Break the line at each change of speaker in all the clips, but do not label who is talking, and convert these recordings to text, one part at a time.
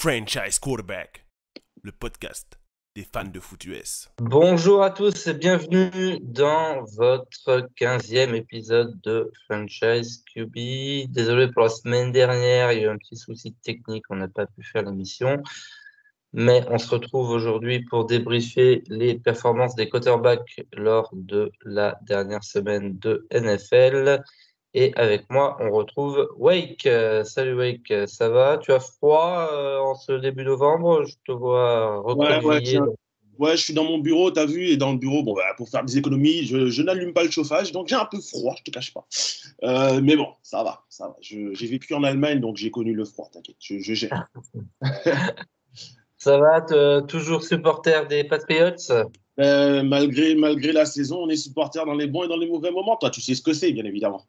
Franchise Quarterback, le podcast des fans de foot US.
Bonjour à tous et bienvenue dans votre 15e épisode de Franchise QB. Désolé pour la semaine dernière, il y a eu un petit souci technique, on n'a pas pu faire l'émission. Mais on se retrouve aujourd'hui pour débriefer les performances des quarterbacks lors de la dernière semaine de NFL. Et avec moi, on retrouve Wake. Salut Wake, ça va? Tu as froid en ce début novembre? Je te vois
Ouais,
recroquevillé.
je suis dans mon bureau, t'as vu, et dans le bureau, bon, bah, pour faire des économies, je n'allume pas le chauffage, donc j'ai un peu froid, je te cache pas. Mais bon, ça va, ça va. J'ai vécu en Allemagne, donc j'ai connu le froid, t'inquiète, je gère.
Ça va, toujours supporter des Patriots?
Malgré la saison, on est supporter dans les bons et dans les mauvais moments. Toi, tu sais ce que c'est, bien évidemment.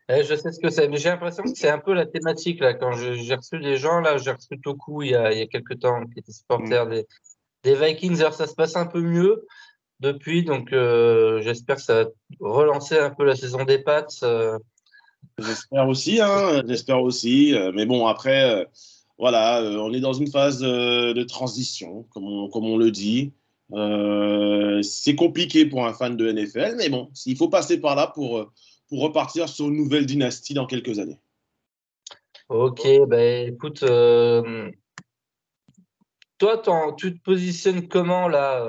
Je sais ce que c'est, mais j'ai l'impression que c'est un peu la thématique là. Quand j'ai reçu des gens là, j'ai reçu Toku il y a quelques temps qui était supporter des Vikings. Alors ça se passe un peu mieux depuis, donc j'espère que ça va relancer un peu la saison des Pats.
J'espère aussi, hein, j'espère aussi. Mais bon, après, voilà, on est dans une phase de transition, comme on le dit. C'est compliqué pour un fan de NFL, mais bon, il faut passer par là pour repartir sur une nouvelle dynastie dans quelques années.
Ok, ben écoute, toi, tu te positionnes comment là?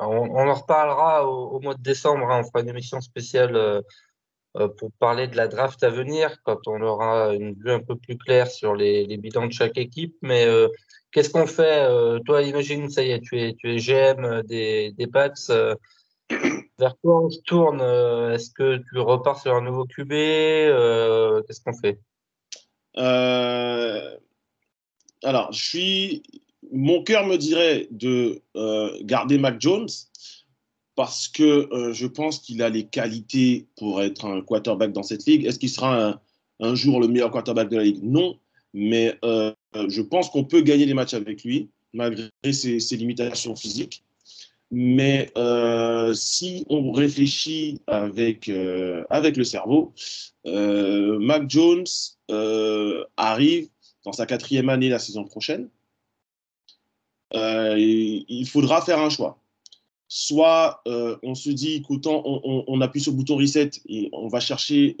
On en reparlera au mois de décembre, hein, on fera une émission spéciale. Pour parler de la draft à venir, quand on aura une vue un peu plus claire sur les bilans de chaque équipe. Mais qu'est-ce qu'on fait? Toi, imagine, ça y est, tu es GM des Pats. Vers quoi on se tourne? Est-ce que tu repars sur un nouveau QB? Qu'est-ce qu'on fait?
Euh, alors, mon cœur me dirait de garder Mac Jones parce que je pense qu'il a les qualités pour être un quarterback dans cette ligue. Est-ce qu'il sera un jour le meilleur quarterback de la ligue? Non, mais je pense qu'on peut gagner des matchs avec lui, malgré ses limitations physiques. Mais si on réfléchit avec le cerveau, Mac Jones arrive dans sa 4e année la saison prochaine. Il faudra faire un choix. Soit on se dit qu'autant on appuie sur le bouton reset et on va chercher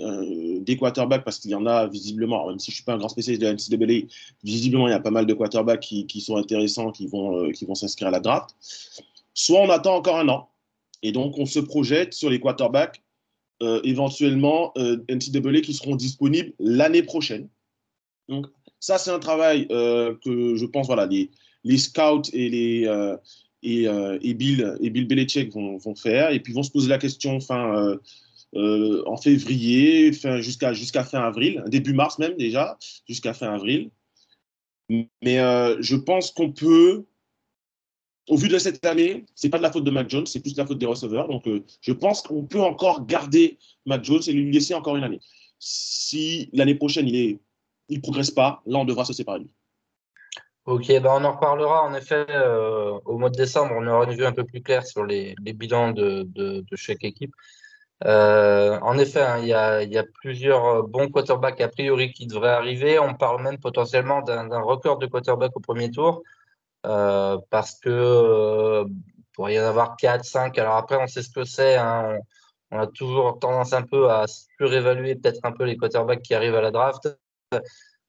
des quarterbacks parce qu'il y en a visiblement, même si je ne suis pas un grand spécialiste de la NCAA, visiblement il y a pas mal de quarterbacks qui sont intéressants, qui vont s'inscrire à la draft. Soit on attend encore un an et donc on se projette sur les quarterbacks éventuellement NCAA qui seront disponibles l'année prochaine. Donc ça c'est un travail que je pense, voilà, les scouts et Bill Belichick vont faire, et puis vont se poser la question en février, jusqu'à fin avril, début mars même déjà, jusqu'à fin avril. Mais je pense qu'on peut, au vu de cette année, c'est pas de la faute de Mac Jones, c'est plus de la faute des receveurs. Donc je pense qu'on peut encore garder Mac Jones et lui laisser encore une année. Si l'année prochaine il progresse pas, là on devra se séparer de lui.
Ok, ben on en reparlera en effet au mois de décembre. On aura une vue un peu plus claire sur les bilans de chaque équipe. En effet, hein, il y a plusieurs bons quarterbacks a priori qui devraient arriver. On parle même potentiellement d'un record de quarterbacks au premier tour parce que pourrait y en avoir 4, 5. Alors après, on sait ce que c'est, hein. On a toujours tendance un peu à surévaluer peut-être un peu les quarterbacks qui arrivent à la draft.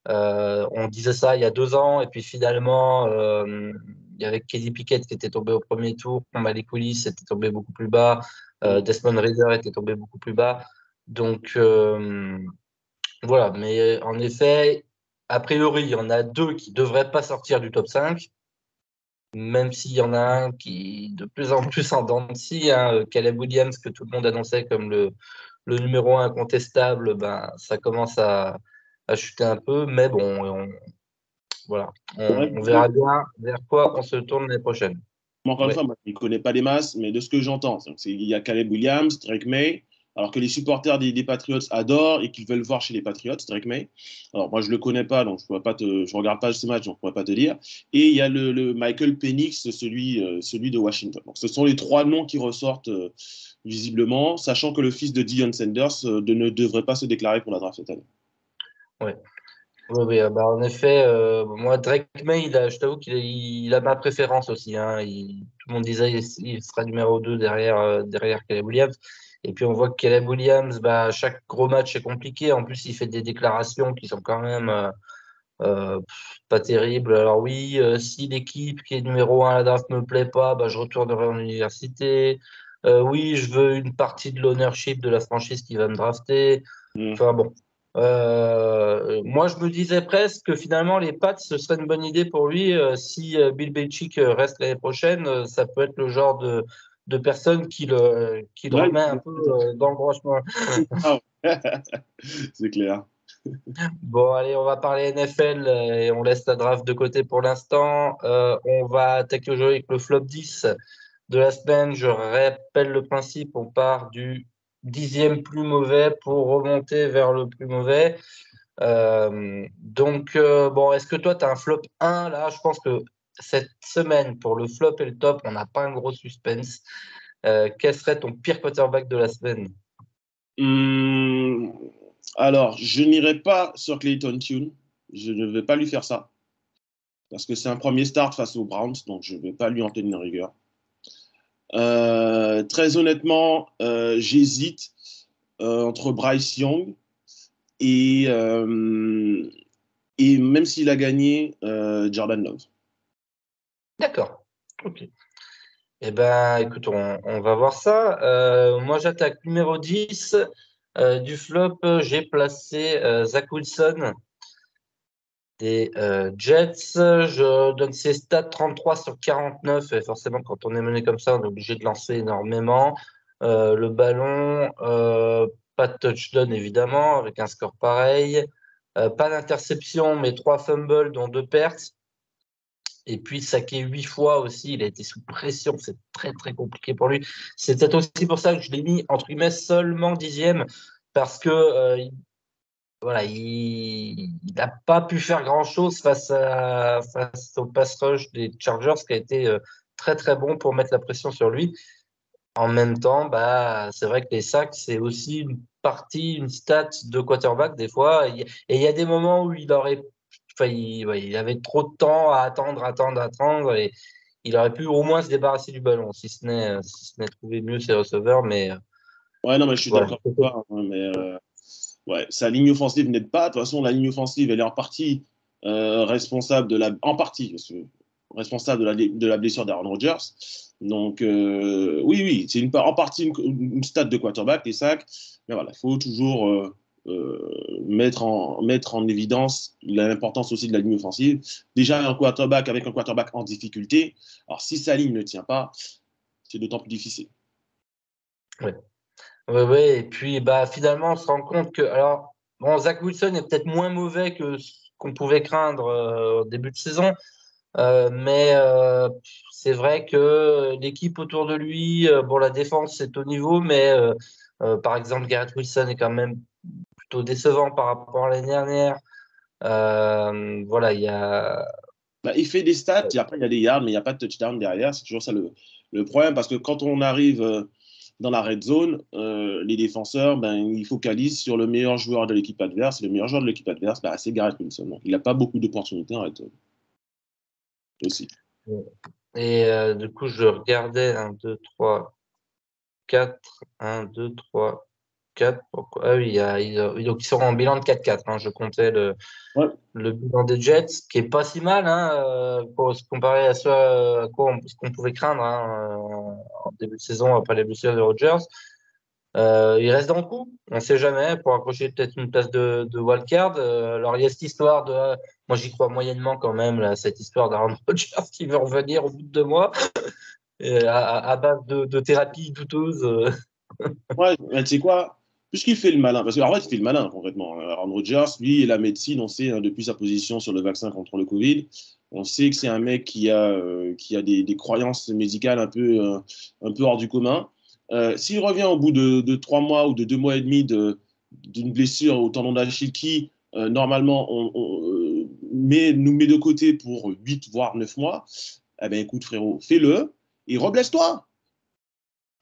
On disait ça il y a 2 ans, et puis finalement, il y avait Kenny Pickett qui était tombé au premier tour, Malik Willis était tombé beaucoup plus bas, Desmond Ridder était tombé beaucoup plus bas. Donc voilà, mais en effet, a priori, il y en a 2 qui ne devraient pas sortir du top 5, même s'il y en a un qui de plus en plus en dents de scie, hein, Caleb Williams, que tout le monde annonçait comme le numéro 1 incontestable, ben, ça commence à chuter un peu, mais bon, voilà.
Ouais,
On verra bien vers quoi on se tourne l'année prochaine.
encore une
Ouais.
fois, moi, je ne connais pas les masses, mais de ce que j'entends, il y a Caleb Williams, Drake May, alors que les supporters des Patriots adorent et qu'ils veulent voir chez les Patriots, Drake May. Alors moi, je ne le connais pas, donc je ne regarde pas ce match, donc je ne pourrais pas te dire. Et il y a le Michael Penix, celui de Washington. Donc ce sont les 3 noms qui ressortent visiblement, sachant que le fils de Deion Sanders ne devrait pas se déclarer pour la draft cette année.
Ouais. Oui, oui, bah, en effet, moi, Drake May, je t'avoue qu'il a ma préférence aussi. Hein. Tout le monde disait il sera numéro 2 derrière Caleb Williams. Et puis on voit que Caleb Williams, bah, chaque gros match est compliqué. En plus, il fait des déclarations qui sont quand même pas terribles. Alors oui, si l'équipe qui est numéro 1 à la draft me plaît pas, bah, je retournerai en université. Oui, je veux une partie de l'ownership de la franchise qui va me drafter.
Mm.
Enfin bon. Moi, je me disais presque que finalement, les Pats, ce serait une bonne idée pour lui. Si Bill Belichick reste l'année prochaine, ça peut être le genre de personne qui le
Ouais,
remet un peu dans le droit chemin.
ah, c'est clair.
Bon, allez, on va parler NFL et on laisse la draft de côté pour l'instant. On va attaquer aujourd'hui avec le flop 10 de la semaine. Je rappelle le principe, on part du 10e plus mauvais pour remonter vers le plus mauvais. Bon, est-ce que toi, tu as un flop 1 là? Je pense que cette semaine, pour le flop et le top, on n'a pas un gros suspense. Quel serait ton pire quarterback de la semaine?
Hum, alors, je n'irai pas sur Clayton Tune. Je ne vais pas lui faire ça. Parce que c'est un premier start face aux Browns, donc je ne vais pas lui en tenir rigueur. Très honnêtement, j'hésite entre Bryce Young et, euh, et même s'il a gagné, Jordan Love.
D'accord. Ok. Eh ben, écoute, on va voir ça. Moi, j'attaque numéro 10. Du flop, j'ai placé Zach Wilson des Jets. Je donne ses stats 33 sur 49. Et forcément, quand on est mené comme ça, on est obligé de lancer énormément. Le ballon, pas de touchdown, évidemment, avec un score pareil. Pas d'interception, mais 3 fumbles, dont 2 pertes. Et puis saqué 8 fois aussi, il a été sous pression, c'est très très compliqué pour lui. C'est peut-être aussi pour ça que je l'ai mis entre guillemets seulement 10e, parce que voilà, il n'a pas pu faire grand-chose face au pass rush des Chargers, qui a été très très bon pour mettre la pression sur lui. En même temps, bah, c'est vrai que les sacs, c'est aussi une partie, une stat de quarterback des fois. Et il y a des moments où ouais, il avait trop de temps à attendre, et il aurait pu au moins se débarrasser du ballon, si ce n'est trouver mieux ses receveurs. Mais
Ouais, non, mais je suis
voilà.
d'accord avec toi, hein, mais ouais, sa ligne offensive n'aide pas. De toute façon, la ligne offensive, elle est en partie responsable en partie, responsable de la blessure d'Aaron Rodgers. Donc, oui, oui, c'est en partie une stat de quarterback, les sacs. Mais voilà, il faut toujours mettre en évidence l'importance aussi de la ligne offensive. Déjà, avec un quarterback en difficulté. Alors, si sa ligne ne tient pas, c'est d'autant plus difficile.
Ouais. Ouais, ouais. Et puis bah, finalement, on se rend compte que. Alors, bon, Zach Wilson est peut-être moins mauvais que ce qu'on pouvait craindre au début de saison. Mais c'est vrai que l'équipe autour de lui, bon, la défense, c'est au niveau, mais par exemple, Garrett Wilson est quand même plutôt décevant par rapport à l'année dernière. Voilà, il y a.
Bah, il fait des stats, et après il y a des yards, mais il n'y a pas de touchdown derrière. C'est toujours ça le problème, parce que quand on arrive dans la red zone, les défenseurs, ben, ils focalisent sur le meilleur joueur de l'équipe adverse. Et le meilleur joueur de l'équipe adverse, ben, c'est Garrett Wilson. Donc, il n'a pas beaucoup d'opportunités en red zone aussi.
Et du coup, je regardais un 2 3 4 1 2 3 4. Pourquoi? Ah oui, donc ils sont en bilan de 4-4. Hein. Je comptais
Ouais.
le bilan des Jets, qui est pas si mal, hein, pour se comparer ce qu'on pouvait craindre, hein, en début de saison après les blessures de Rodgers. Il reste dans le coup, on ne sait jamais, pour accrocher peut-être une place de wildcard. Alors il y a cette histoire moi j'y crois moyennement quand même, là, cette histoire d'Aaron Rodgers qui veut revenir au bout de 2 mois, à base de thérapie douteuse.
Ouais, mais tu sais quoi? Puisqu'il fait le malin, parce qu'en fait, il fait le malin concrètement. Aaron Rodgers, lui, et la médecine, on sait, hein, depuis sa position sur le vaccin contre le Covid, on sait que c'est un mec qui a des croyances médicales un peu hors du commun. S'il revient au bout de 3 mois ou de 2 mois et demi d'une blessure au tendon d'Achille qui, normalement, nous met de côté pour 8 voire 9 mois, eh ben écoute, frérot, fais-le et reblesse-toi.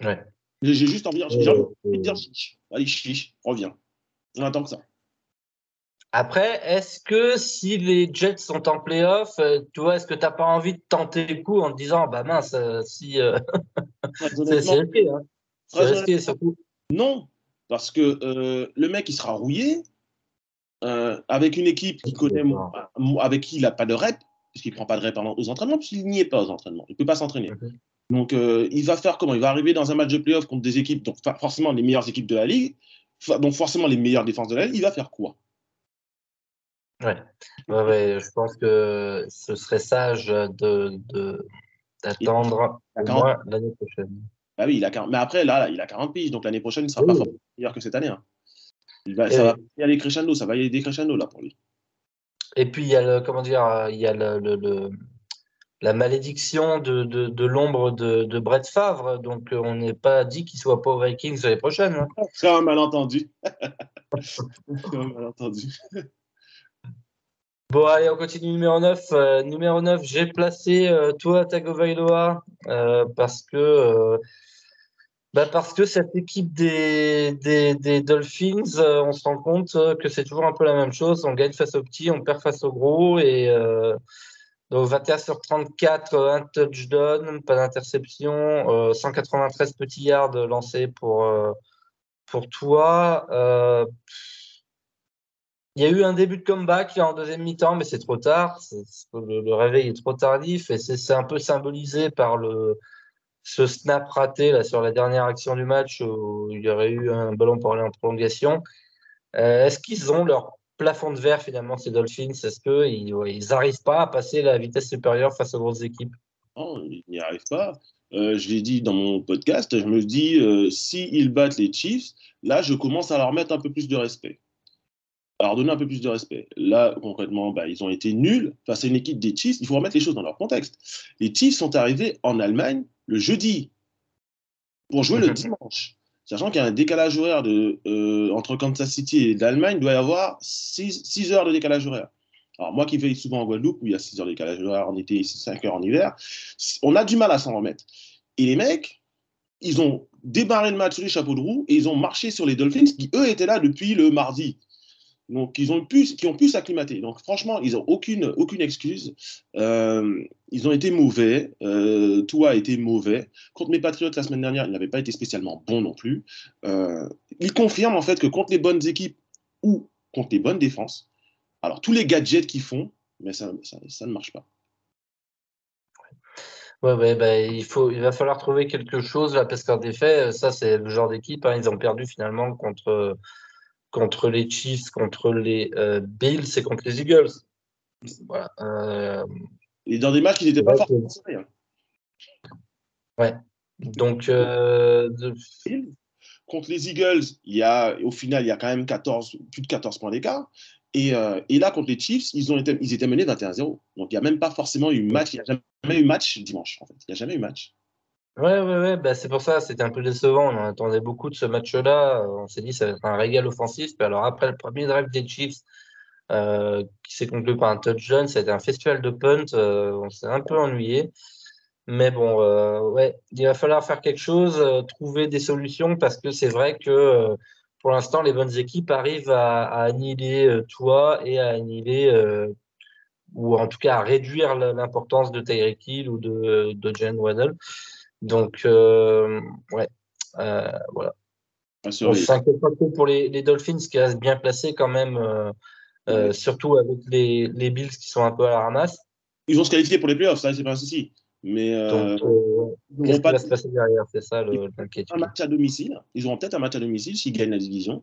Ouais.
J'ai juste envie, j'ai envie
Euh,
de dire chiche. Allez, chiche, reviens. On attend que ça.
Après, est-ce que si les Jets sont en playoff, tu vois, est-ce que tu n'as pas envie de tenter le coup en te disant, bah mince, si
Très
c'est
honnêtement,
risqué, hein. C'est
très
risqué
honnêtement,
surtout.
non. Parce que le mec, il sera rouillé avec une équipe qui connaît, avec qui il n'a pas de rep, puisqu'il ne prend pas de rep aux entraînements, puisqu'il n'y est pas aux entraînements. Il ne peut pas s'entraîner.
Mhm.
Donc, il va faire comment? Il va arriver dans un match de playoff contre des équipes, donc forcément les meilleures équipes de la ligue, donc forcément les meilleures défenses de la ligue. Il va faire quoi?
Ouais. Ouais, je pense que ce serait sage
Il
d'attendre
a
au
40.
moins l'année prochaine.
Bah oui, il a 40. Mais après, là, il a 40 piges, donc l'année prochaine, il ne sera pas
Oui.
forcément meilleur que cette année. Hein. Ça va
Et,
y aller crescendo, ça va y aller décrescendo là pour lui.
et puis il y a comment dire, il y a la malédiction de l'ombre de Brett Favre. Donc on n'est pas dit qu'il soit pas aux Vikings l'année prochaine, hein.
C'est un malentendu. C'est un malentendu.
Bon, allez, on continue numéro 9. Numéro 9, j'ai placé Tua Tagovailoa parce que cette équipe des Dolphins, on se rend compte que c'est toujours un peu la même chose. On gagne face aux petits, on perd face aux gros. Et donc 21 sur 34, un touchdown, pas d'interception, 193 petits yards lancés pour Tua. Il y a eu un début de comeback en deuxième mi-temps, mais c'est trop tard. Le réveil est trop tardif et c'est un peu symbolisé par ce snap raté là, sur la dernière action du match où il y aurait eu un ballon pour aller en prolongation. Est-ce qu'ils ont leur plafond de verre finalement, ces Dolphins? Est-ce qu'ils n'arrivent pas à passer la vitesse supérieure face aux grosses équipes?
Non, il n'y arrive pas. Je l'ai dit dans mon podcast, je me dis, s'ils battent les Chiefs, là, je commence à leur mettre un peu plus de respect. À leur donner un peu plus de respect. Là, concrètement, bah, ils ont été nuls face à une équipe des Chiefs. Il faut remettre les choses dans leur contexte. Les Chiefs sont arrivés en Allemagne le jeudi pour jouer le dimanche. Sachant qu'il y a un décalage horaire entre Kansas City et l'Allemagne, il doit y avoir 6 heures de décalage horaire. Alors, moi qui vais souvent en Guadeloupe, où il y a 6 heures de décalage horaire en été et 5 heures en hiver, on a du mal à s'en remettre. Et les mecs, ils ont démarré le match sur les chapeaux de roue et ils ont marché sur les Dolphins qui, eux, étaient là depuis le mardi. Donc, qui ont pu s'acclimater. Donc, franchement, ils n'ont aucune excuse. Ils ont été mauvais. Tua a été mauvais. Contre mes Patriots la semaine dernière, il n'avait pas été spécialement bon non plus. Il confirme en fait que contre les bonnes équipes ou contre les bonnes défenses, alors tous les gadgets qu'ils font, mais ça ne marche pas.
Ouais, bah, il va falloir trouver quelque chose là, parce qu'en effet, ça c'est le genre d'équipe, hein, ils ont perdu finalement contre les Chiefs, contre les Bills et contre les Eagles. Voilà.
Et dans des matchs qui n'étaient pas forcément serrés. Hein.
Ouais. Donc,
contre les Eagles, au final, il y a quand même plus de 14 points d'écart. Et là, contre les Chiefs, ils étaient menés 21-0. Donc, il n'y a même pas forcément eu match. Il n'y a jamais eu match dimanche, en fait. Il n'y a jamais eu match.
ouais. Bah, c'est pour ça, c'était un peu décevant. On en attendait beaucoup de ce match-là. On s'est dit, ça va être un régal offensif. Puis alors, après le premier drive des Chiefs, qui s'est conclu par un touchdown, ça a été un festival de punt. On s'est un peu ennuyé. Mais bon, ouais, il va falloir faire quelque chose, trouver des solutions, parce que c'est vrai que pour l'instant, les bonnes équipes arrivent à annihiler Tua et à annihiler, ou en tout cas à réduire l'importance de Tyreek Hill ou de Jalen Waddle. Donc, ouais, voilà. On s'inquiète pas trop pour les Dolphins qui restent bien placés quand même, surtout avec les Bills qui sont un peu à la ramasse.
Ils vont se qualifier pour les playoffs, ça, c'est pas un souci. Mais
Donc, qu'est-ce qui va se passer derrière? C'est ça l'inquiétude.
Un match à domicile. Ils auront peut-être un match à domicile s'ils gagnent la division.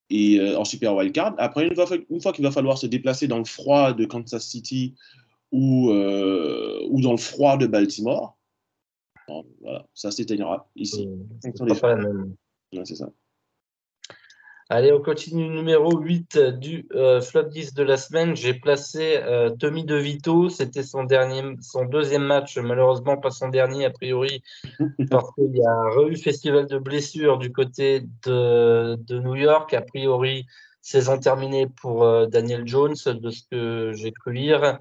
Et en Super Wildcard. Après, une fois qu'il va falloir se déplacer dans le froid de Kansas City ou dans le froid de Baltimore, bon, voilà, ça s'éteignera ici.
C'est pas la même.
Ouais, c'est ça.
Allez, on continue. Numéro 8 du flop 10 de la semaine. J'ai placé Tommy DeVito. C'était son deuxième match. Malheureusement, pas son dernier, a priori, parce qu'il y a un festival de blessures du côté de New York. A priori, saison terminée pour Daniel Jones, de ce que j'ai cru lire.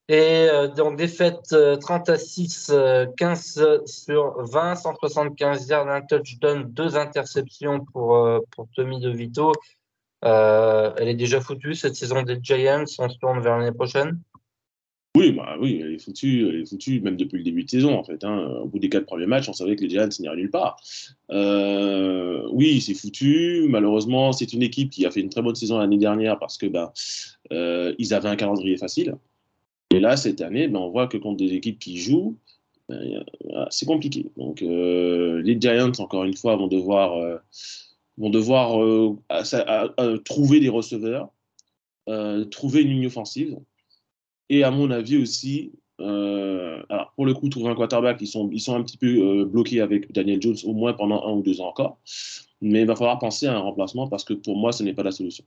Et donc, défaite 30-6, 15 sur 20, 175 yards, un touchdown, 2 interceptions pour Tommy DeVito. Elle est déjà foutue, cette saison des Giants. On se tourne vers l'année prochaine.
Oui, elle est foutue même depuis le début de saison, en fait. Hein. Au bout des 4 premiers matchs, on savait que les Giants n'iraient nulle part. Oui, c'est foutu. Malheureusement, c'est une équipe qui a fait une très bonne saison l'année dernière parce que ils avaient un calendrier facile. Et là, cette année, on voit que contre des équipes qui jouent, c'est compliqué. Donc, les Giants, encore une fois, vont devoir trouver des receveurs, trouver une ligne offensive. Et à mon avis aussi, alors pour le coup, trouver un quarterback, ils sont un petit peu bloqués avec Daniel Jones, au moins pendant 1 ou 2 ans encore. Mais il va falloir penser à un remplacement parce que pour moi, ce n'est pas la solution.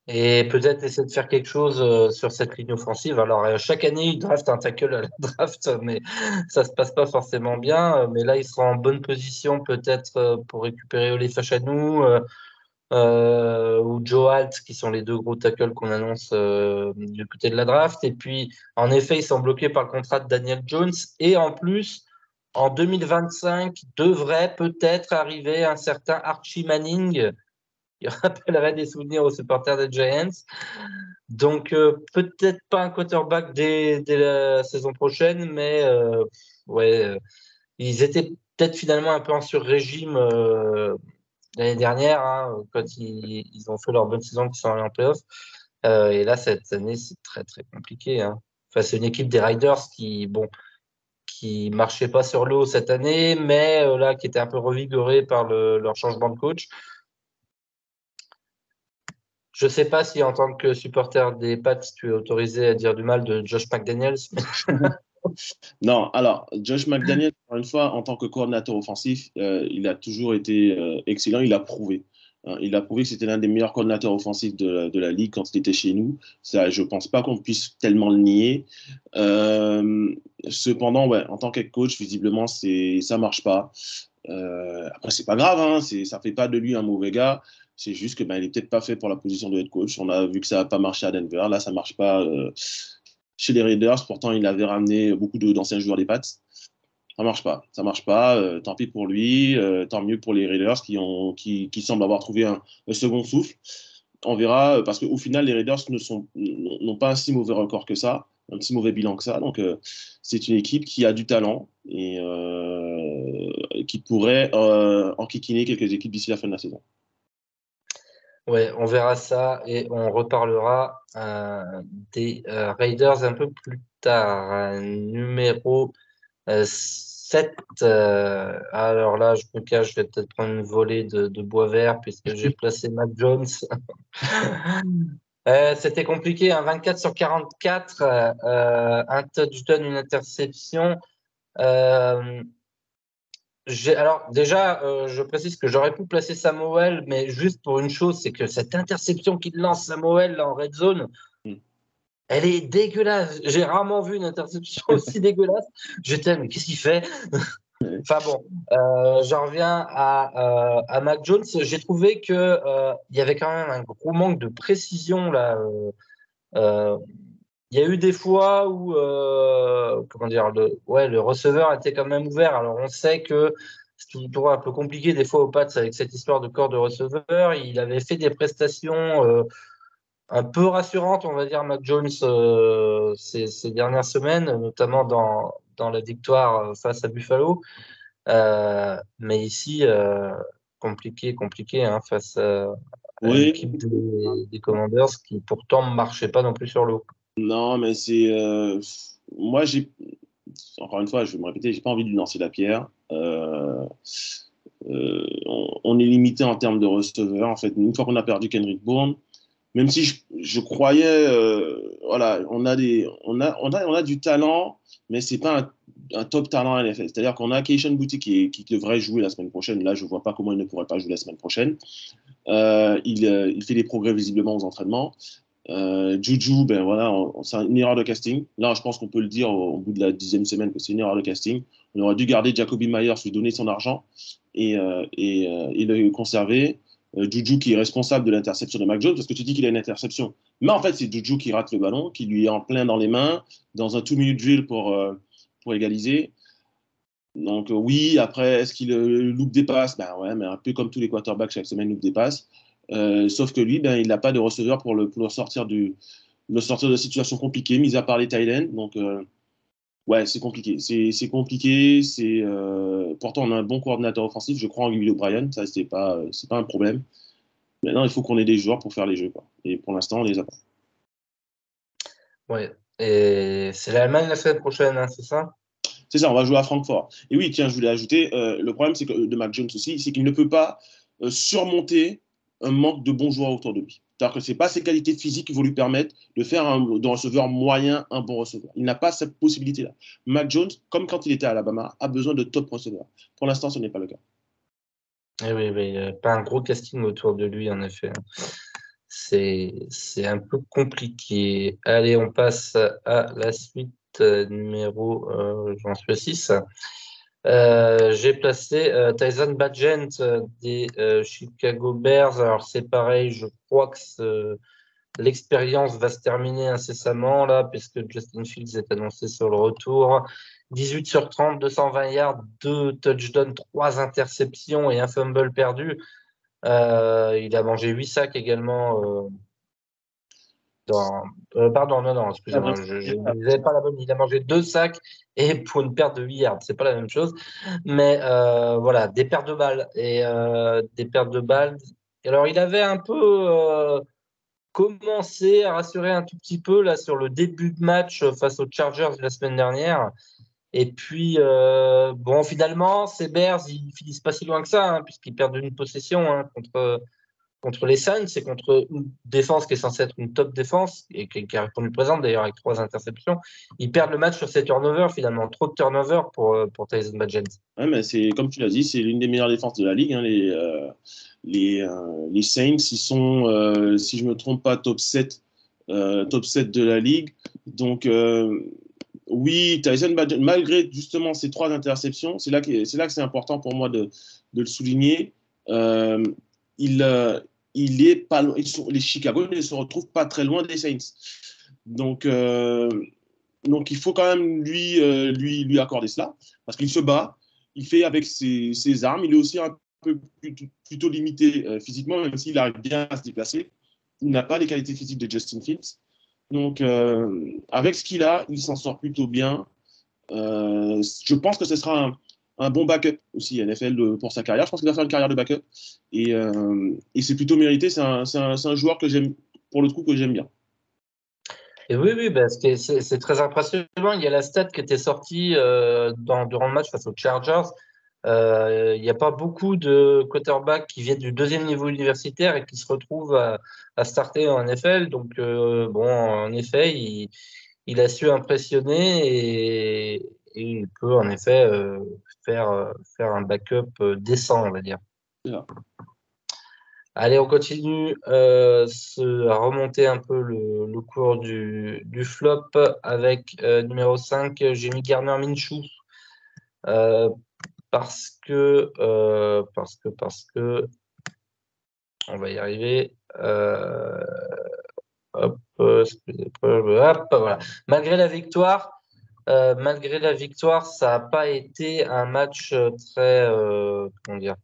Et peut-être essayer de faire quelque chose sur cette ligne offensive. Alors, chaque année, ils draftent un tackle à la draft, mais ça se passe pas forcément bien. Mais là, ils seront en bonne position peut-être pour récupérer Ole Fachanou ou Joe Alt, qui sont les deux gros tackles qu'on annonce du côté de la draft. Et puis, en effet, ils sont bloqués par le contrat de Daniel Jones. Et en plus, en 2025, devrait peut-être arriver un certain Archie Manning. Il rappellerait des souvenirs aux supporters des Giants. Donc, peut-être pas un quarterback dès la saison prochaine, mais ouais, ils étaient peut-être finalement un peu en sur-régime l'année dernière, hein, quand ils ont fait leur bonne saison, qu'ils sont allés en playoff. Et là, cette année, c'est très, très compliqué. Hein. Enfin, c'est une équipe des Riders qui marchait pas sur l'eau cette année, mais là, qui était un peu revigorée par leur changement de coach. Je sais pas si en tant que supporter des Pats, tu es autorisé à dire du mal de Josh McDaniels.
Non, alors, Josh McDaniel, encore une fois, en tant que coordinateur offensif, il a toujours été excellent. Il a prouvé. Hein. Il a prouvé que c'était l'un des meilleurs coordinateurs offensifs de la ligue quand il était chez nous. Ça, je ne pense pas qu'on puisse tellement le nier. Cependant, ouais, en tant que coach, visiblement, ça ne marche pas. Après, c'est pas grave. Hein, ça ne fait pas de lui un mauvais gars. C'est juste que il n'est peut-être pas fait pour la position de head coach. On a vu que ça n'a pas marché à Denver. Là, ça ne marche pas chez les Raiders. Pourtant, il avait ramené beaucoup d'anciens joueurs des Pats. Ça marche pas. Ça marche pas. Tant pis pour lui. Tant mieux pour les Raiders qui semblent avoir trouvé un second souffle. On verra, parce qu'au final, les Raiders n'ont pas un si mauvais record que ça, un si mauvais bilan que ça. Donc, c'est une équipe qui a du talent et qui pourrait enquiquiner quelques équipes d'ici la fin de la saison.
Ouais, on verra ça et on reparlera des Raiders un peu plus tard. Numéro 7. Alors là, je me cache, je vais peut-être prendre une volée de bois vert puisque j'ai placé Mac Jones. C'était compliqué, hein, 24 sur 44, un touchdown, une interception. Alors déjà, je précise que j'aurais pu placer Samuel, mais juste pour une chose, c'est que cette interception qu'il lance Samuel là, en red zone, elle est dégueulasse. J'ai rarement vu une interception aussi dégueulasse. J'étais, mais qu'est-ce qu'il fait? Enfin bon, j'en reviens à Mac Jones. J'ai trouvé que il y avait quand même un gros manque de précision là. Euh, il y a eu des fois où comment dire, le receveur était quand même ouvert. Alors on sait que c'est toujours un peu compliqué des fois aux Pats avec cette histoire de corps de receveur. Il avait fait des prestations un peu rassurantes, on va dire, Mac Jones ces dernières semaines, notamment dans la victoire face à Buffalo. Mais ici, compliqué hein, face à
Oui,
l'équipe des Commanders qui pourtant ne marchait pas non plus sur l'eau.
non, mais moi, encore une fois, je vais me répéter, j'ai pas envie de lui lancer la pierre. On est limité en termes de receveurs. En fait, une fois qu'on a perdu Kendrick Bourne, même si je croyais, voilà, on a du talent, mais c'est pas un top talent à NFL. C'est-à-dire qu'on a Keishon Boutte qui devrait jouer la semaine prochaine. Là, je vois pas comment il ne pourrait pas jouer la semaine prochaine. Il fait des progrès visiblement aux entraînements. Juju, ben voilà, c'est une erreur de casting. Là, je pense qu'on peut le dire au bout de la 10e semaine que c'est une erreur de casting. On aurait dû garder Jacoby Myers, lui donner son argent et le conserver. Juju qui est responsable de l'interception de Mac Jones parce que tu dis qu'il a une interception. Mais en fait, c'est Juju qui rate le ballon, qui lui est en plein dans les mains, dans un 2-minute drill pour égaliser. Donc oui, après, est-ce qu'il loupe des passes? Ben ouais, mais un peu comme tous les quarterbacks, chaque semaine, loupe des passes. Sauf que lui, ben, il n'a pas de receveur pour le sortir le sortir de situations compliquées, mis à part les Thaïlands. Donc, ouais, c'est compliqué. C'est compliqué. Pourtant, on a un bon coordinateur offensif. Je crois en Willie O'Brien. Ça, c'est pas un problème. Maintenant, il faut qu'on ait des joueurs pour faire les jeux, quoi. Et pour l'instant, on les a pas.
Ouais. Et c'est l'Allemagne la semaine prochaine, hein, c'est ça?
C'est ça, on va jouer à Francfort. Et oui, tiens, je voulais ajouter, le problème de Mac Jones aussi, c'est qu'il ne peut pas surmonter un manque de bons joueurs autour de lui. C'est-à-dire que ce n'est pas ses qualités physiques qui vont lui permettre de faire d'un receveur moyen un bon receveur. Il n'a pas cette possibilité-là. Mac Jones, comme quand il était à Alabama, a besoin de top receveurs. Pour l'instant, ce n'est pas le cas.
Eh oui, il n'y a pas un gros casting autour de lui, en effet. C'est un peu compliqué. Allez, on passe à la suite numéro, j'en suis à 6. J'ai placé Tyson Bagent des Chicago Bears. Alors c'est pareil, je crois que l'expérience va se terminer incessamment là, puisque Justin Fields est annoncé sur le retour. 18 sur 30, 220 yards, 2 touchdowns, 3 interceptions et un fumble perdu. Il a mangé 8 sacs également. Pardon, non, excusez-moi, je ne disais pas la bonne. Il a mangé 2 sacs et pour une perte de 8 yards, c'est pas la même chose. Mais voilà, des pertes de balles des pertes de balles. Alors, il avait un peu commencé à rassurer un tout petit peu là sur le début de match face aux Chargers la semaine dernière. Et puis, bon, finalement, ces Bears, ils finissent pas si loin que ça, hein, puisqu'ils perdent une possession contre les Saints, c'est contre une défense qui est censée être une top défense et qui a répondu présente d'ailleurs avec 3 interceptions. Ils perdent le match sur ces turnovers finalement, trop de turnovers pour Tyson Bagent.
Ouais, mais c'est comme tu l'as dit, c'est l'une des meilleures défenses de la ligue. Hein, les Saints, ils sont, si je me trompe pas, top 7 de la ligue. Donc oui, Tyson Bagent, malgré justement ces 3 interceptions, c'est là que c'est important pour moi de le souligner. Il est pas loin, les Chicago ne se retrouvent pas très loin des Saints. Donc il faut quand même lui accorder cela, parce qu'il se bat, il fait avec ses armes, il est aussi un peu plutôt limité physiquement, même s'il arrive bien à se déplacer. Il n'a pas les qualités physiques de Justin Fields. Donc avec ce qu'il a, il s'en sort plutôt bien. Je pense que ce sera un bon backup aussi NFL pour sa carrière. Je pense qu'il va faire une carrière de backup et c'est plutôt mérité. C'est un joueur que j'aime, pour le coup, que j'aime bien.
Et oui, parce que c'est très impressionnant. Il y a la stat qui était sortie durant le match face aux Chargers. Il n'y a pas beaucoup de quarterbacks qui viennent du 2e niveau universitaire et qui se retrouvent à starter en NFL. Donc, bon, en effet, il a su impressionner et il peut en effet faire un backup décent, on va dire.
Yeah.
Allez, on continue à remonter un peu le cours du flop avec numéro 5, j'ai mis Gardner Minshew parce que on va y arriver. Hop, voilà. Malgré la victoire, ça n'a pas été un match très, comment dire,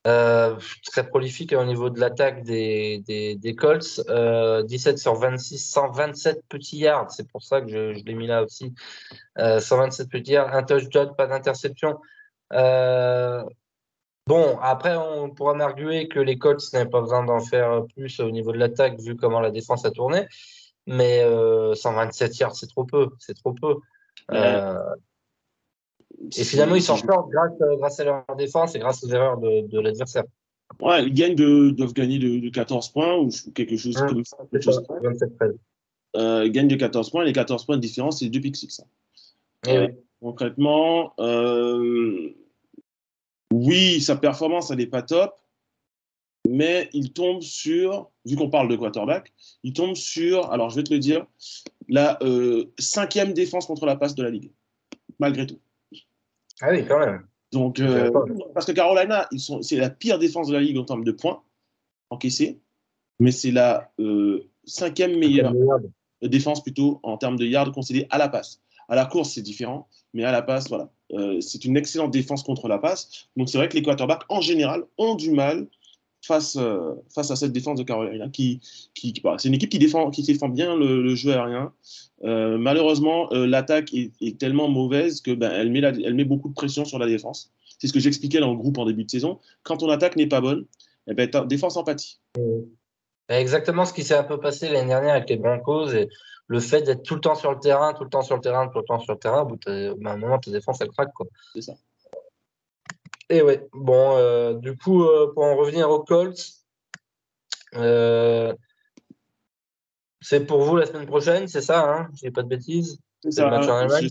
très prolifique au niveau de l'attaque des Colts. 17 sur 26, 127 petits yards. C'est pour ça que je l'ai mis là aussi. 127 petits yards, un touchdown, pas d'interception. Bon, après, on pourra m'arguer que les Colts n'avaient pas besoin d'en faire plus au niveau de l'attaque, vu comment la défense a tourné. Mais 127 yards, c'est trop peu. C'est trop peu. Et finalement, ils s'en sortent grâce à leur défense et grâce aux erreurs de l'adversaire.
Ouais, ils doivent gagner de 14 points ou quelque chose comme ça. Ils gagnent de 14 points. Les 14 points de différence, c'est 2 pick six.
Oui.
Concrètement, oui, sa performance, elle n'est pas top, mais il tombe sur, vu qu'on parle de quarterback, il tombe sur, alors je vais te le dire, la 5e défense contre la passe de la Ligue, malgré tout.
Ah oui, quand même.
Donc, parce que Carolina, c'est la pire défense de la Ligue en termes de points encaissés, mais c'est la 5e meilleure défense plutôt en termes de yards concédés à la passe. À la course, c'est différent, mais à la passe, voilà. C'est une excellente défense contre la passe. Donc, c'est vrai que les quarterbacks, en général, ont du mal face à cette défense de Carolina c'est une équipe qui défend bien le jeu aérien. Malheureusement, l'attaque est tellement mauvaise que elle met beaucoup de pression sur la défense. C'est ce que j'expliquais dans le groupe en début de saison. Quand ton attaque n'est pas bonne, ta défense en pâtit.
Exactement ce qui s'est un peu passé l'année dernière avec les Broncos et le fait d'être tout le temps sur le terrain, tout le temps sur le terrain, tout le temps sur le terrain, à un moment, ta défense, elle craque, quoi.
C'est ça.
Et ouais, bon, du coup, pour en revenir aux Colts, c'est pour vous la semaine prochaine, c'est ça, hein? Je dis pas de bêtises. C'est le match en Allemagne.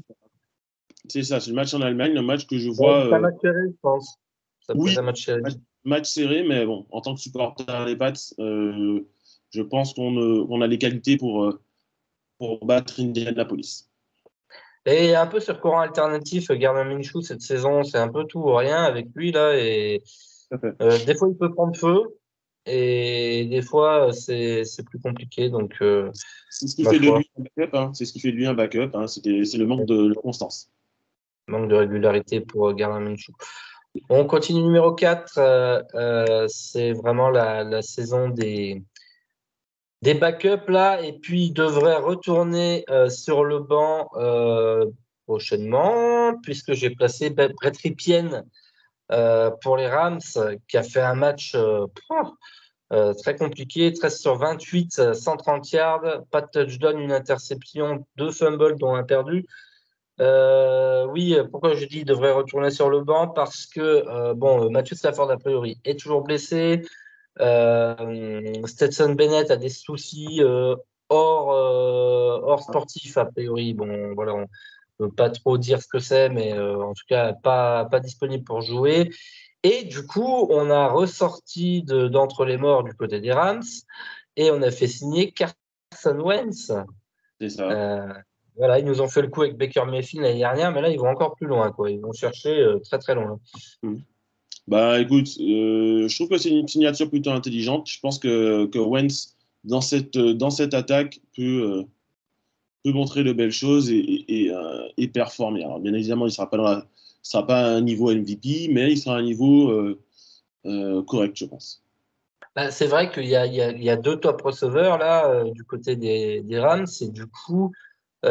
C'est ça, c'est le match en Allemagne, le match que je
Ouais,
vois.
c'est un match serré, je pense. Ça peut
Oui,
être un match serré.
match serré, mais bon, en tant que supporter des Pats, je pense qu'on a les qualités pour battre Indianapolis.
Et un peu sur courant alternatif, Gardner Minshew cette saison, c'est un peu tout ou rien avec lui là. Et des fois il peut prendre feu, et des fois c'est plus compliqué. Donc
c'est ce qui fait de lui un backup. Hein. C'est ce qui fait de lui un backup. Hein. C'est le manque de constance.
Manque de régularité pour Gardner Minshew. On continue numéro 4. C'est vraiment la saison des backups là, et puis il devrait retourner sur le banc prochainement, puisque j'ai placé Brett Rypien pour les Rams, qui a fait un match très compliqué, 13 sur 28, 130 yards, pas de touchdown, une interception, 2 fumbles dont un perdu. Oui, pourquoi je dis il devrait retourner sur le banc? Parce que Matthew Stafford a priori est toujours blessé. Stetson Bennett a des soucis hors sportif, a priori. Bon, voilà, on ne peut pas trop dire ce que c'est, mais en tout cas, pas disponible pour jouer. Et du coup, on a ressorti d'entre les morts du côté des Rams et on a fait signer Carson Wentz.
C'est ça.
Voilà, ils nous ont fait le coup avec Baker Mayfield l'année dernière, mais là, ils vont encore plus loin, quoi. Ils vont chercher très, très loin.
Bah écoute, je trouve que c'est une signature plutôt intelligente. Je pense que Wentz, dans cette attaque, peut montrer de belles choses et performer. Alors bien évidemment, il ne sera pas à un niveau MVP, mais il sera à un niveau correct, je pense.
Bah, c'est vrai qu'il y a 2 top receveurs là du côté des Rams, et du coup, il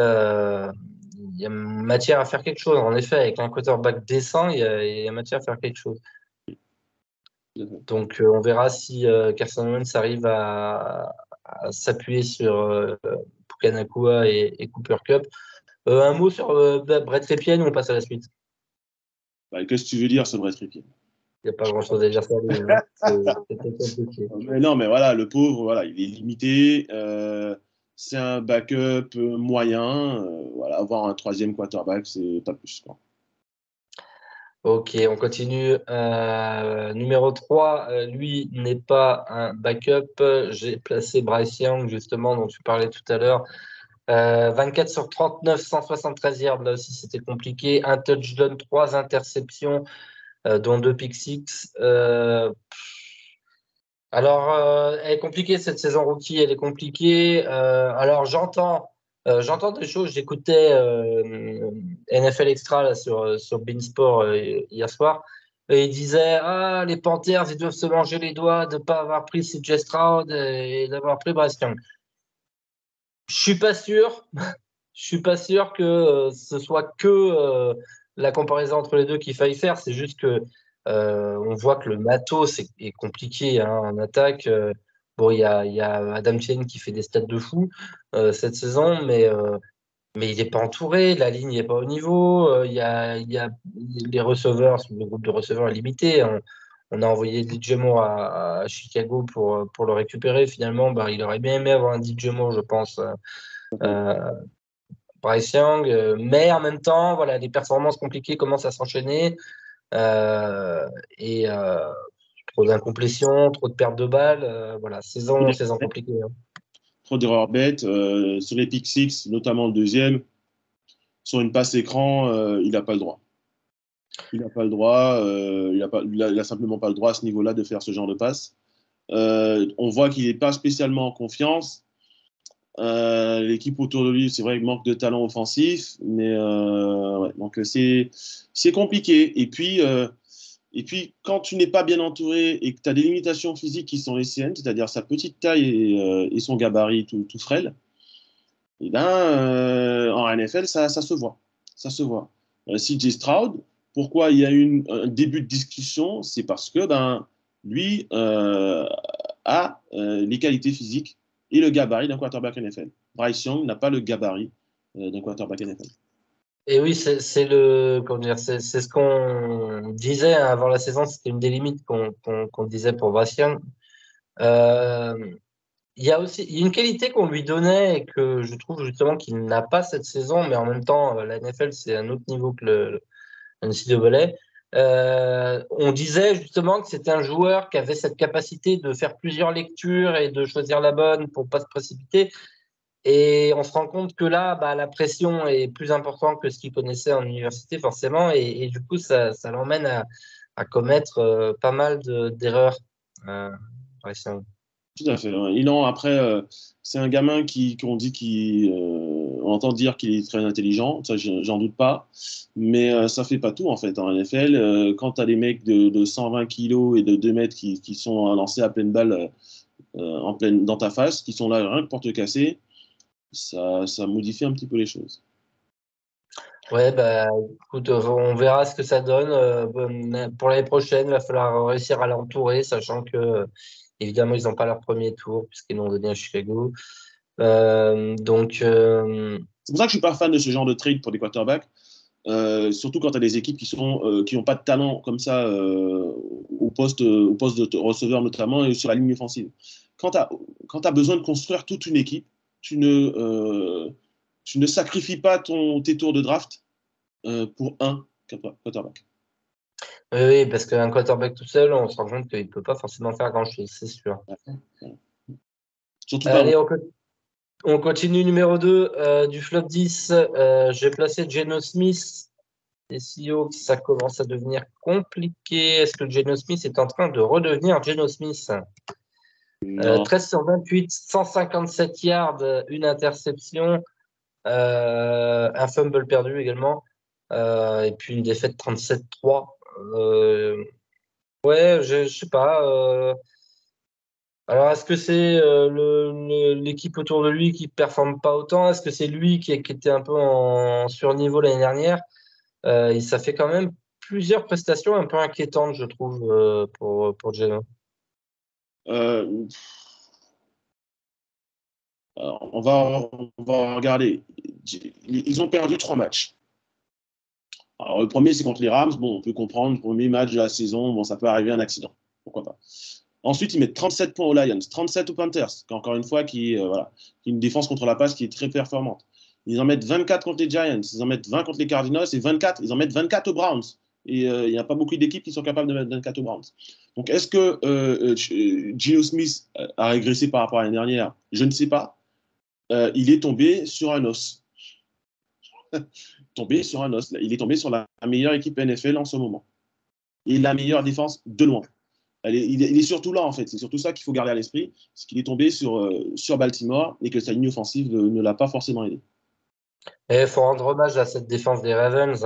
y a matière à faire quelque chose. En effet, avec un quarterback décent, il y a matière à faire quelque chose. Donc, on verra si Carson Wentz arrive à s'appuyer sur Puka et Cooper Kupp. Un mot sur Brett Rypien, ou on passe à la suite?
Bah, qu'est-ce que tu veux dire, ce Brett Rypien?
Il n'y a pas grand-chose à dire sur lui. Hein. C'est compliqué.
Mais non, mais voilà, le pauvre, voilà, il est limité. C'est un backup moyen. Voilà, avoir un troisième quarterback, c'est pas plus, quoi.
Ok, on continue. Numéro 3, lui n'est pas un backup. J'ai placé Bryce Young, justement, dont tu parlais tout à l'heure. 24 sur 39, 173 yards. Là aussi, c'était compliqué. Un touchdown, 3 interceptions, dont 2 pick six. Alors, elle est compliquée cette saison rookie, elle est compliquée. Alors, j'entends des choses. J'écoutais NFL Extra là, sur Beansport hier soir. Et il disait, ah, les Panthers, ils doivent se manger les doigts de ne pas avoir pris CJ Stroud et d'avoir pris Bryce Young. Je suis pas sûr. Je suis pas sûr que ce soit que la comparaison entre les deux qu'il faille faire. C'est juste que on voit que le matos est compliqué hein, en attaque. Bon, il y a Adam Thielen qui fait des stats de fou cette saison, mais il n'est pas entouré. La ligne n'est pas au niveau. Il y a les receveurs, le groupe de receveurs est limité. On a envoyé DJ Moore à Chicago pour le récupérer. Finalement, bah, il aurait bien aimé avoir un DJ Moore, je pense. Bryce Young, mais en même temps, voilà, les performances compliquées commencent à s'enchaîner et trop d'incomplétions, trop de pertes de balles, voilà, saison compliquée. Hein.
Trop d'erreurs bêtes. Sur les pick six, notamment le deuxième, sur une passe écran, il n'a pas le droit. Il n'a pas le droit, il a simplement pas le droit à ce niveau-là de faire ce genre de passe. On voit qu'il n'est pas spécialement en confiance. L'équipe autour de lui, c'est vrai, il manque de talent offensif, mais ouais, donc c'est compliqué. Et puis, Et puis, quand tu n'es pas bien entouré et que tu as des limitations physiques qui sont les siennes, c'est-à-dire sa petite taille et son gabarit tout frêle, et ben, en NFL, ça se voit. Ça se voit. CJ Stroud, pourquoi il y a eu un début de discussion? C'est parce que lui a les qualités physiques et le gabarit d'un quarterback NFL. Bryce Young n'a pas le gabarit d'un quarterback NFL.
Et oui, comment dire, c'est ce qu'on disait avant la saison, c'était une des limites qu'on disait pour Bryce Young. Il y a une qualité qu'on lui donnait et que je trouve justement qu'il n'a pas cette saison, mais en même temps, la NFL, c'est un autre niveau que le NCAA. On disait justement que c'était un joueur qui avait cette capacité de faire plusieurs lectures et de choisir la bonne pour pas se précipiter. Et on se rend compte que là, la pression est plus importante que ce qu'il connaissait en université, forcément. Et du coup, ça l'emmène à commettre pas mal d'erreurs. Bryce Young.
Tout à fait. Après, c'est un gamin qu'on dit on entend dire qu'il est très intelligent, ça j'en doute pas, mais ça fait pas tout en fait en NFL. Quand tu as des mecs de 120 kilos et de 2 mètres qui sont lancés à pleine balle dans ta face, qui sont là rien que pour te casser, ça modifie un petit peu les choses.
Ouais, écoute, on verra ce que ça donne. Pour l'année prochaine, il va falloir réussir à l'entourer, sachant que, évidemment, ils n'ont pas leur premier tour, puisqu'ils l'ont donné à Chicago. Donc,
C'est pour ça que je suis pas fan de ce genre de trade pour des quarterbacks, surtout quand tu as des équipes qui n'ont pas de talent comme ça au poste de receveur notamment et sur la ligne offensive. Quand tu as besoin de construire toute une équipe, tu ne sacrifies pas tes tours de draft pour un quarterback.
oui, parce qu'un quarterback tout seul, on se rend compte qu'il ne peut pas forcément faire grand-chose, c'est sûr.
Surtout pas.
Allez, on continue numéro 2 du flop 10. J'ai placé Geno Smith. Les Seahawks, ça commence à devenir compliqué. Est-ce que Geno Smith est en train de redevenir Geno Smith? 13 sur 28, 157 yards, une interception, un fumble perdu également, et puis une défaite 37-3. Ouais, je sais pas. Alors, est-ce que c'est l'équipe autour de lui qui performe pas autant? Est-ce que c'est lui qui était un peu en surniveau l'année dernière? Ça fait quand même plusieurs prestations un peu inquiétantes, je trouve, pour Geno.
On va regarder. Ils ont perdu 3 matchs. Alors, le premier, c'est contre les Rams. Bon, on peut comprendre. Premier match de la saison, bon, ça peut arriver un accident. Pourquoi pas. Ensuite, ils mettent 37 points aux Lions, 37 aux Panthers, encore une fois, qui est une défense contre la passe qui est très performante. Ils en mettent 24 contre les Giants, ils en mettent 20 contre les Cardinals et ils en mettent 24 aux Browns. Et il n'y a pas beaucoup d'équipes qui sont capables de mettre 24 aux Browns. Donc, est-ce que Geno Smith a régressé par rapport à l'année dernière? Je ne sais pas. Il est tombé sur un os. Il est tombé sur la meilleure équipe NFL en ce moment. Et la meilleure défense de loin. Il est surtout là, en fait. C'est surtout ça qu'il faut garder à l'esprit. C'est qu'il est tombé sur Baltimore et que sa ligne offensive ne l'a pas forcément aidé.
Et il faut rendre hommage à cette défense des Ravens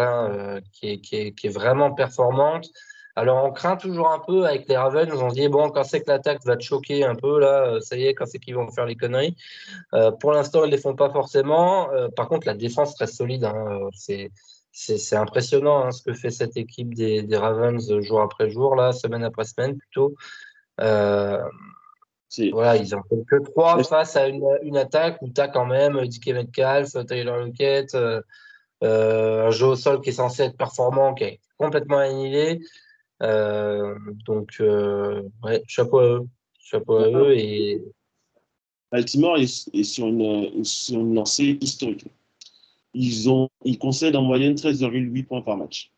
qui est vraiment performante. Alors, on craint toujours un peu avec les Ravens. On se dit, bon, quand c'est que l'attaque va te choquer un peu, là, ça y est, quand c'est qu'ils vont faire les conneries. Pour l'instant, ils ne les font pas forcément. Par contre, la défense reste solide. C'est impressionnant ce que fait cette équipe des Ravens jour après jour, là, semaine après semaine plutôt. Voilà, ils en font que 3 face à une attaque où tu as quand même DK Metcalf, Tyler Lockett, un jeu au sol qui est censé être performant, qui est complètement annihilé. Donc, ouais, chapeau à eux. Chapeau à eux. Et
Baltimore est sur une lancée historique. Ils concèdent en moyenne 13,8 points par match.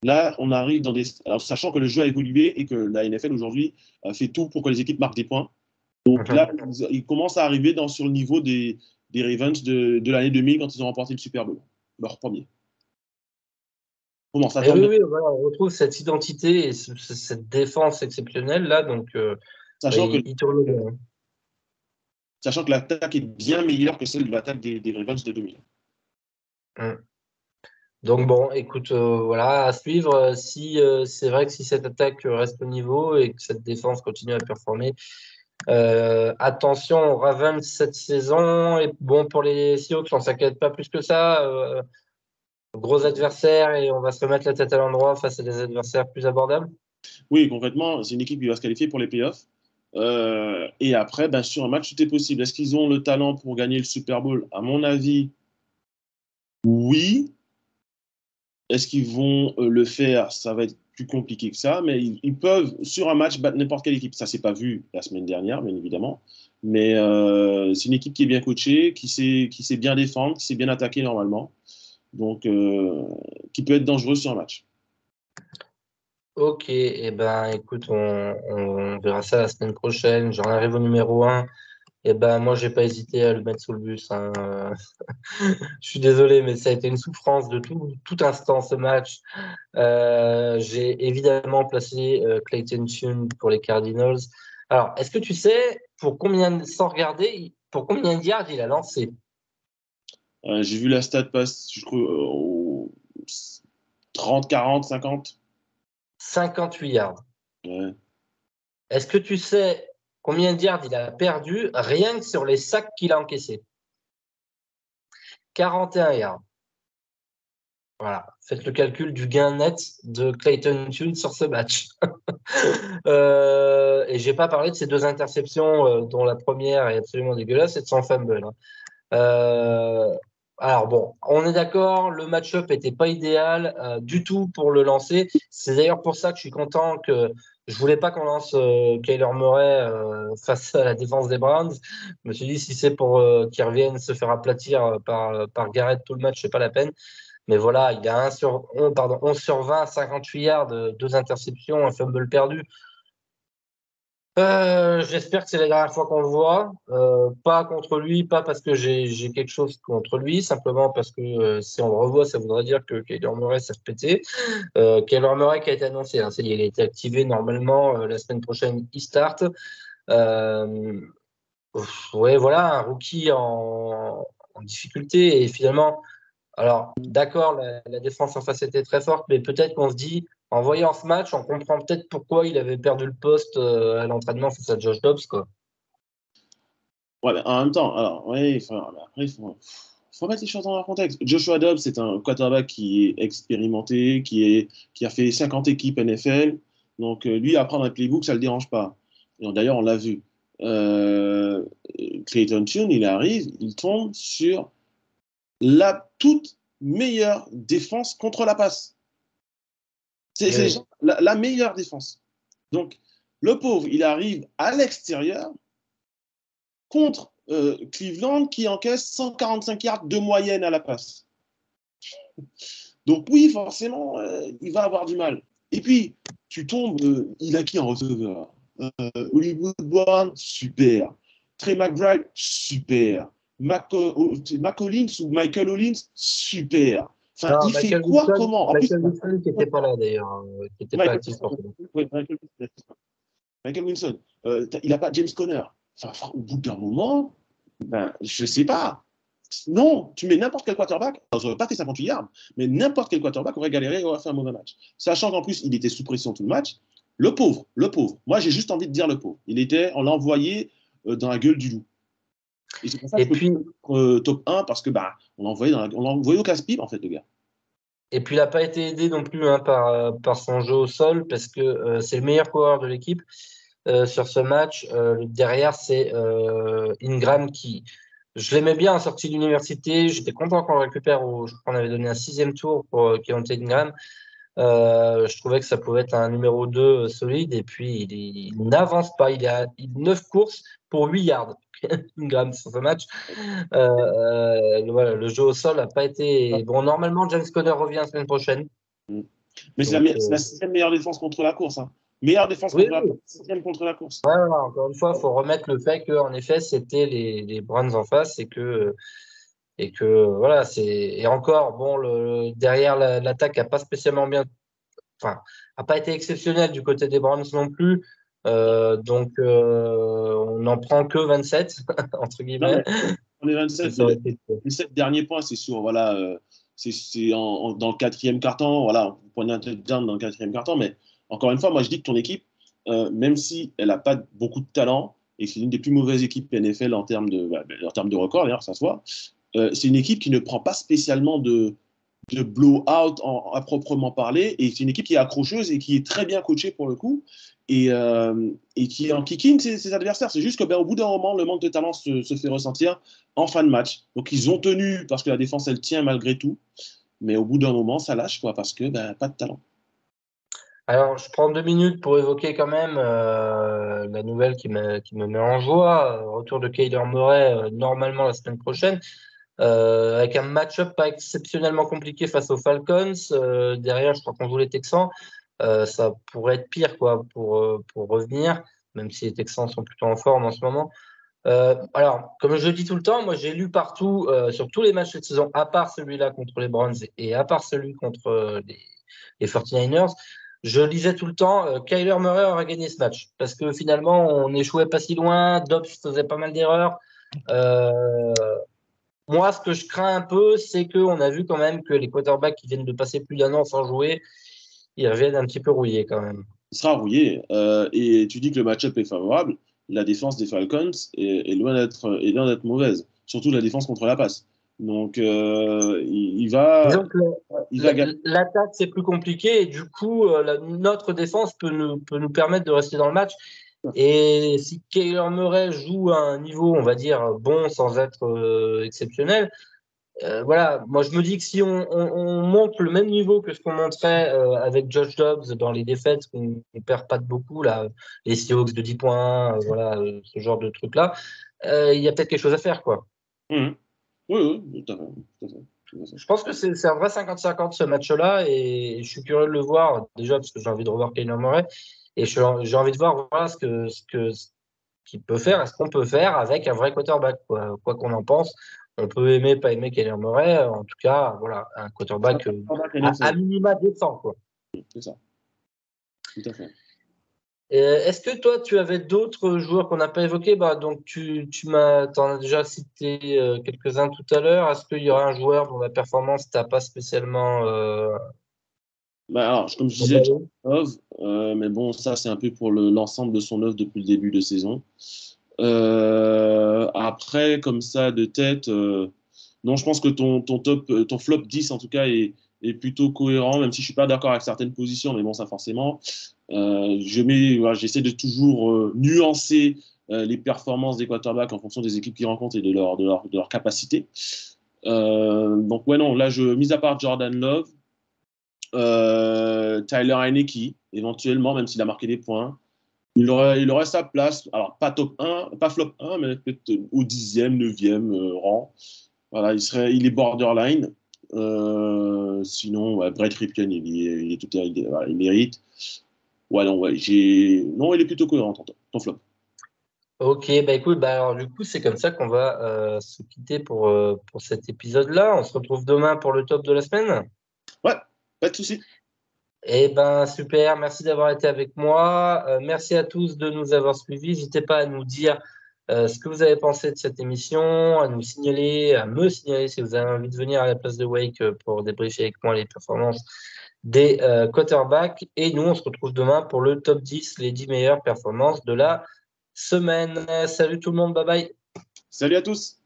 Là, on arrive alors, sachant que le jeu a évolué et que la NFL aujourd'hui fait tout pour que les équipes marquent des points. Donc là, ils commencent à arriver sur le niveau des Ravens de l'année 2000 quand ils ont remporté le Super Bowl, leur premier.
Ça tombe oui, voilà, on retrouve cette identité et cette défense exceptionnelle là. Donc,
sachant
il tourne bien.
Sachant que l'attaque est bien meilleure que celle de l'attaque des Ravens de 2000.
Donc bon, écoute, voilà, à suivre. Si c'est vrai que si cette attaque reste au niveau et que cette défense continue à performer, attention aux Ravens cette saison. Et bon, pour les Seahawks, on s'inquiète pas plus que ça. Gros adversaire et on va se remettre la tête à l'endroit face à des adversaires plus abordables.
Oui, concrètement, c'est une équipe qui va se qualifier pour les playoffs. Et après, ben, sur un match, tout est possible. Est-ce qu'ils ont le talent pour gagner le Super Bowl? À mon avis, oui. Est-ce qu'ils vont le faire? Ça va être plus compliqué que ça, mais ils peuvent, sur un match, battre n'importe quelle équipe. Ça s'est pas vu la semaine dernière, bien évidemment. Mais c'est une équipe qui est bien coachée, qui sait bien défendre, qui sait bien attaquer normalement. Donc, qui peut être dangereux sur un match.
Ok, et ben écoute, on verra ça la semaine prochaine. J'en arrive au numéro 1. Et ben moi, j'ai pas hésité à le mettre sous le bus, hein. Je suis désolé, mais ça a été une souffrance de tout instant ce match. J'ai évidemment placé Clayton Tune pour les Cardinals. Alors, est-ce que tu sais sans regarder, pour combien de yards il a lancé?
J'ai vu la stat passe, je crois, au 30, 40, 50.
58 yards.
Ouais.
Est-ce que tu sais combien de yards il a perdu rien que sur les sacs qu'il a encaissés? 41 yards. Voilà. Faites le calcul du gain net de Clayton Tune sur ce match. Et j'ai pas parlé de ces 2 interceptions, dont la première est absolument dégueulasse, et de son fumble, hein. Alors bon, on est d'accord, le match-up n'était pas idéal du tout pour le lancer. C'est d'ailleurs pour ça que je suis content que je voulais pas qu'on lance Kyler Murray face à la défense des Browns. Je me suis dit si c'est pour qu'il revienne se faire aplatir par Garrett tout le match, c'est pas la peine. Mais voilà, il a 11 sur 20, 58 yards, 2 interceptions, un fumble perdu. J'espère que c'est la dernière fois qu'on le voit. Pas contre lui, pas parce que j'ai quelque chose contre lui, simplement parce que si on le revoit, ça voudrait dire que Kyler Murray s'est répété. Kyler Murray qui a été annoncé, hein, il a été activé normalement la semaine prochaine, il start. Euh, ouais, voilà, un rookie en difficulté et finalement. Alors, d'accord, la défense en face était très forte, mais peut-être qu'on se dit, en voyant ce match, on comprend peut-être pourquoi il avait perdu le poste à l'entraînement face à Josh Dobbs, quoi.
Ouais, en même temps, alors, ouais, après, faut mettre les choses dans leur contexte. Joshua Dobbs, c'est un quarterback qui est expérimenté, qui a fait 50 équipes NFL. Donc, lui, apprendre un playbook, ça ne le dérange pas. Et d'ailleurs, on l'a vu. Euh, Clayton Tune, il arrive, il tombe sur la toute meilleure défense contre la passe. C'est
Oui.
la meilleure défense. Donc, le pauvre, il arrive à l'extérieur contre Cleveland qui encaisse 145 yards de moyenne à la passe. Donc oui, forcément, il va avoir du mal. Et puis, tu tombes, il a qui en receveur? Hollywood Brown, super. Trey McBride, super. Collins ou Michael Hollins, super. Enfin,
Non,
il fait quoi, comment? En plus,
Michael Wilson qui n'était pas là d'ailleurs, qui n'était pas
Michael,
actif pour tout.
ouais, Michael Wilson, il n'a pas James Conner. Enfin, au bout d'un moment, ben, je ne sais pas. Non, tu mets n'importe quel quarterback, je n'aurais pas fait 58 yards, mais n'importe quel quarterback aurait galéré et aurait fait un mauvais match. Sachant qu'en plus, il était sous pression tout le match. Le pauvre, le pauvre. Moi, j'ai juste envie de dire le pauvre. On l'a envoyé dans la gueule du loup. Et c'est pour ça que
Et
je peux
puis,
top 1 parce que bah, on l'a envoyé au casse-pipe, en fait, le gars.
il n'a pas été aidé non plus, hein, par son jeu au sol, parce que c'est le meilleur coureur de l'équipe sur ce match. Derrière, c'est Ingram qui, je l'aimais bien en sortie d'université. J'étais content qu'on le récupère. Je crois qu'on avait donné un 6e tour pour Keontae Ingram. Je trouvais que ça pouvait être un numéro 2 solide. Et puis, il n'avance pas. Il a 9 courses pour 8 yards. Ingram sur ce match. Voilà, le jeu au sol n'a pas été. Bon, normalement, James Conner revient la semaine prochaine.
Mais
Donc,
c'est la sixième meilleure défense contre la course. Hein. Meilleure défense
oui,
contre la
oui.
course, sixième contre la course.
Ouais, voilà, encore une fois, il faut remettre le fait que, en effet, c'était les Browns en face et que voilà, et encore, bon, derrière l'attaque n'a pas spécialement bien, enfin, n'a pas été exceptionnelle du côté des Browns non plus. Donc, on n'en prend que 27, entre
Non,
guillemets.
mais on est 27.
Ça aurait été.
Les 7 derniers points, c'est sur voilà, dans le quatrième quart-temps, voilà, vous prenez un touchdown dans le quatrième quart-temps, mais encore une fois, moi je dis que ton équipe, même si elle n'a pas beaucoup de talent, et que c'est l'une des plus mauvaises équipes NFL en termes de record, d'ailleurs, ça se voit, c'est une équipe qui ne prend pas spécialement de blow-out à proprement parler, et c'est une équipe qui est accrocheuse et qui est très bien coachée pour le coup, et qui est en kicking ses adversaires. C'est juste qu'au bout d'un moment, le manque de talent se fait ressentir en fin de match. Donc ils ont tenu parce que la défense, elle tient malgré tout, mais au bout d'un moment, ça lâche, quoi, parce que pas de talent.
Alors, je prends 2 minutes pour évoquer quand même la nouvelle qui me met en joie. Retour de Kyler Murray normalement la semaine prochaine, avec un match-up pas exceptionnellement compliqué face aux Falcons. Derrière, je crois qu'on joue les Texans. Ça pourrait être pire quoi pour revenir, même si les Texans sont plutôt en forme en ce moment. Alors, comme je le dis tout le temps, moi j'ai lu partout sur tous les matchs de saison, à part celui-là contre les Browns et à part celui contre les 49ers. Je lisais tout le temps, Kyler Murray aurait gagné ce match parce que finalement, on n'échouait pas si loin. Dobbs faisait pas mal d'erreurs. Moi, ce que je crains un peu, c'est qu'on a vu quand même que les quarterbacks qui viennent de passer plus d'1 an sans jouer, ils reviennent un petit peu rouillés quand même.
Il sera rouillé. Et tu dis que le match-up est favorable. La défense des Falcons est loin d'être mauvaise, surtout la défense contre la passe. Donc, il va gagner.
L'attaque, c'est plus compliqué et du coup, notre défense peut nous permettre de rester dans le match. Et si Kyler Murray joue à un niveau, on va dire, bon sans être exceptionnel, voilà, moi je me dis que si on monte le même niveau que ce qu'on montrait avec Josh Dobbs dans les défaites, qu'on ne perd pas de beaucoup, là, les Seahawks de 10 points, voilà, ce genre de trucs-là, il y a peut-être quelque chose à faire, quoi.
Oui, oui, tout à fait.
Je pense que c'est un vrai 50-50 ce match-là et je suis curieux de le voir déjà parce que j'ai envie de revoir Kyler Murray et j'ai envie de voir voilà, ce qu'il peut faire et ce qu'on peut faire avec un vrai quarterback. Quoi qu'on en pense, on peut aimer, pas aimer Kyler Murray. En tout cas, voilà, un quarterback à minima décent. Quoi.
C'est ça. Tout à fait.
Est-ce que toi, tu avais d'autres joueurs qu'on n'a pas évoqués donc, t'en as déjà cité quelques-uns tout à l'heure. Est-ce qu'il y aura un joueur dont la performance t'a pas spécialement.
Alors, comme je disais, Love, mais bon, ça, c'est un peu pour l'ensemble de son œuvre depuis le début de saison. Après, comme ça, de tête, non, je pense que ton flop 10, en tout cas, est plutôt cohérent, même si je ne suis pas d'accord avec certaines positions, mais bon, ça, forcément. J'essaie de toujours nuancer les performances des quarterbacks en fonction des équipes qu'ils rencontrent et de leur capacité. Donc, ouais, non, là, mis à part Jordan Love, Tyler Heinicke, éventuellement, même s'il a marqué des points. Il aurait sa place, alors pas top 1, pas flop 1, mais peut-être au 10e, 9e rang. Voilà, il est borderline. Sinon, Brett Ripken, il mérite. Ouais, non, non, il est plutôt cohérent, ton flop.
Ok, écoute, alors du coup, c'est comme ça qu'on va se quitter pour cet épisode-là. On se retrouve demain pour le top de la semaine.
Ouais, pas de souci.
Super, merci d'avoir été avec moi. Merci à tous de nous avoir suivis. N'hésitez pas à nous dire ce que vous avez pensé de cette émission, à me signaler si vous avez envie de venir à la place de Wake pour débriefer avec moi les performances des quarterbacks. Et nous, on se retrouve demain pour le top 10, les 10 meilleures performances de la semaine. Salut tout le monde, bye bye.
Salut à tous.